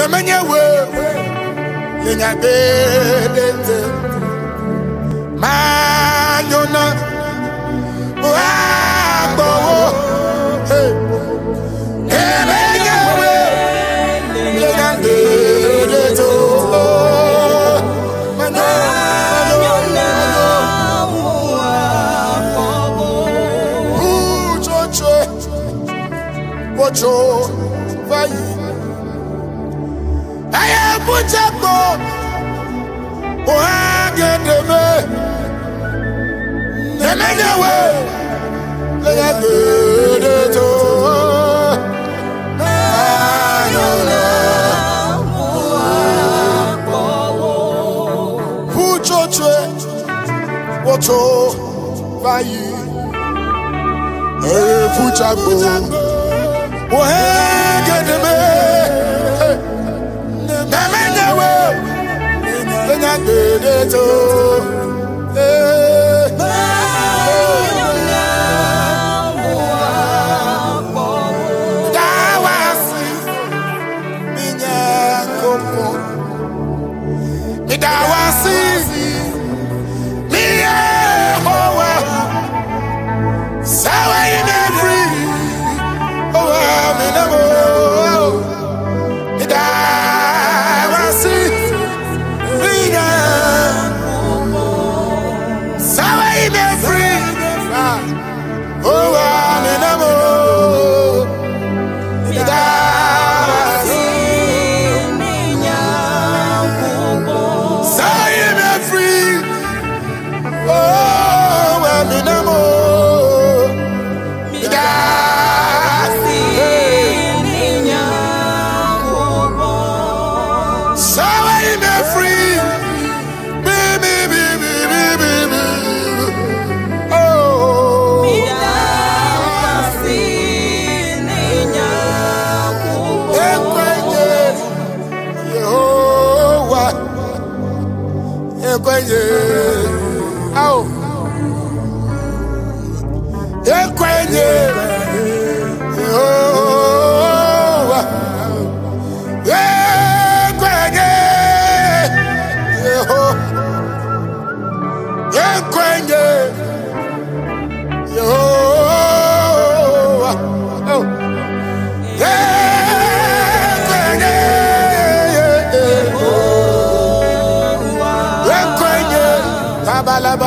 Nemeny3 Woe, Lenya Bedete, Mayona, Wabo, Nemeny3 Woe, Lenya Bedete, Mayona, Wocho, Vayi. I am Bujabo, Oagedeme, Nemeny3 Woe, Lenya Bedete, Mayona, Wuchoche, Wocho, Vayi. Bujabo, Oagedeme, Nemeny3 Woe, Lenya Bedete, Dawasi, Minyankoko, Midawasi, Miyehowa, Sawa Nemeny3, Minamo, Midawasi, Sawa Nemeny3, Minamo, Midawasi, Sawa Nemeny3, Minamo,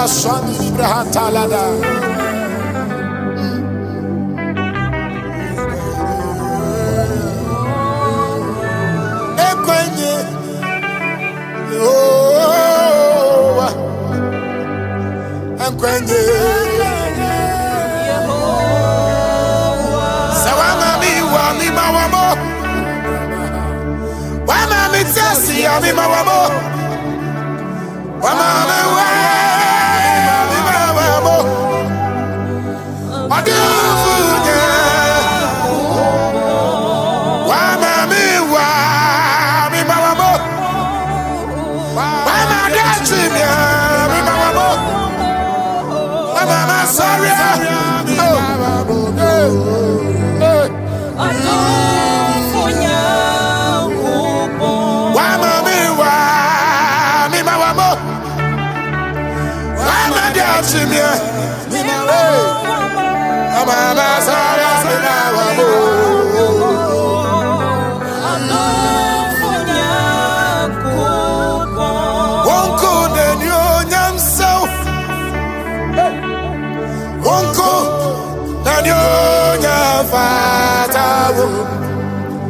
Shani Brahatalada. Ekwenye, Yehowa. Ekwenye, Sawama mi wa mi mawamo. Wama mi tesi ya mi mawamo. Wama mi wa.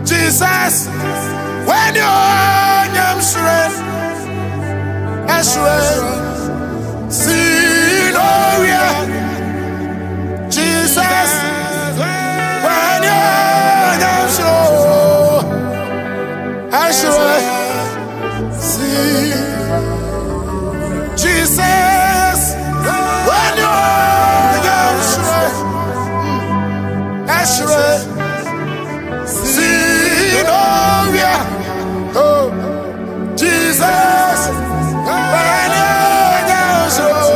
Jesus, when you're strength, Sinoria. Jesus, when you're strength, Jesus, when you're strength, Sinoria. Oh, Jesus, when you're strength,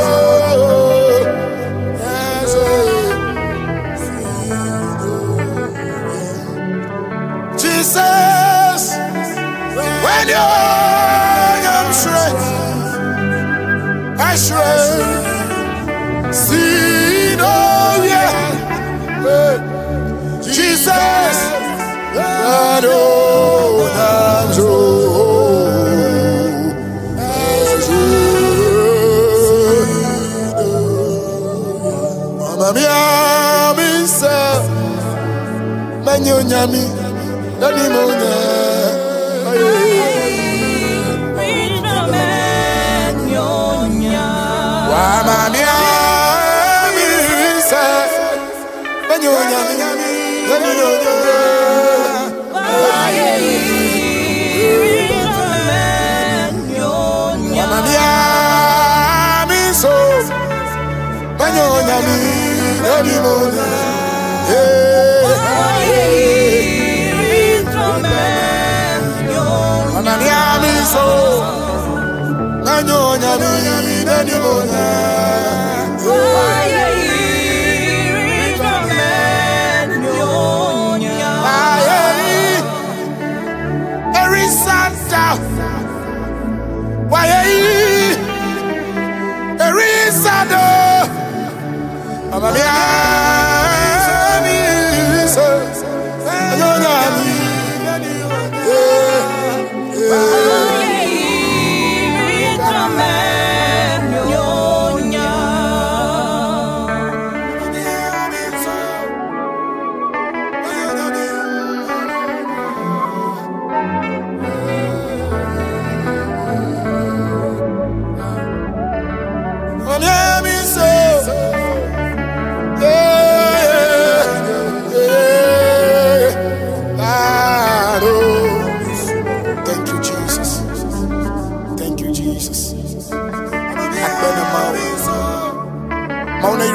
Jesus, Jesus, Mama mia misa Nyami, Daddy Mona. Mama mia misa Nyami, Daddy Mona. Mama mia miso Nyami, Daddy Mona.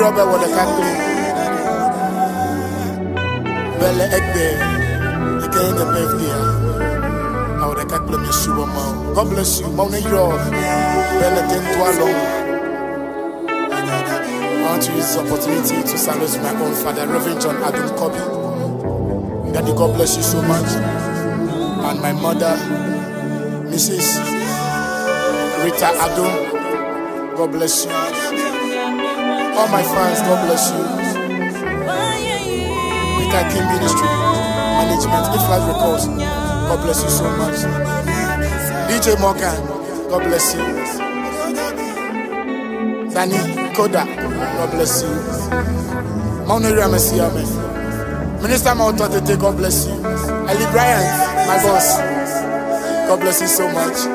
Robert with the country. Belle Egbe, again the birthday. How the couple of Superman. God bless you, Mona Europe. Belle Tentualo. I want to use this opportunity to salute my own father, Reverend John Adam Kobe. Daddy, God bless you so much. And my mother, Mrs. Rita Adam. God bless you. All my fans, God bless you. Peter King Ministry, Management, Iflight Records, God bless you so much. DJ Morgan, God bless you. Danny Koda, God bless you. Mount Ramasiame, Minister Mount Tete, God bless you. Ali Bryant, my boss, God bless you so much.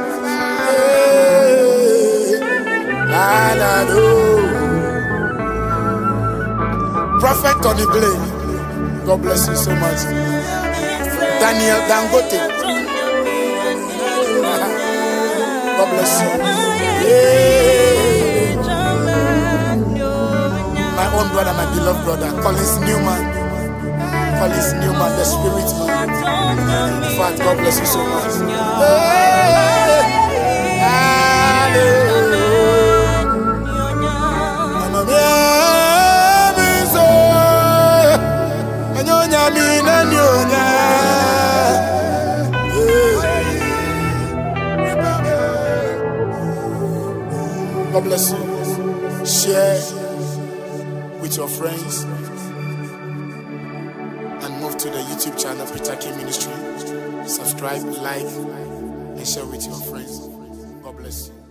Prophet Tony Blake, God bless you so much. Daniel Dangote, God bless you. Yeah. My own brother, my beloved brother, Collins Newman, the spirit man. In fact, God bless you so much. God bless you. Share with your friends and move to the YouTube channel Peter King Ministry. Subscribe, like, and share with your friends. God bless you.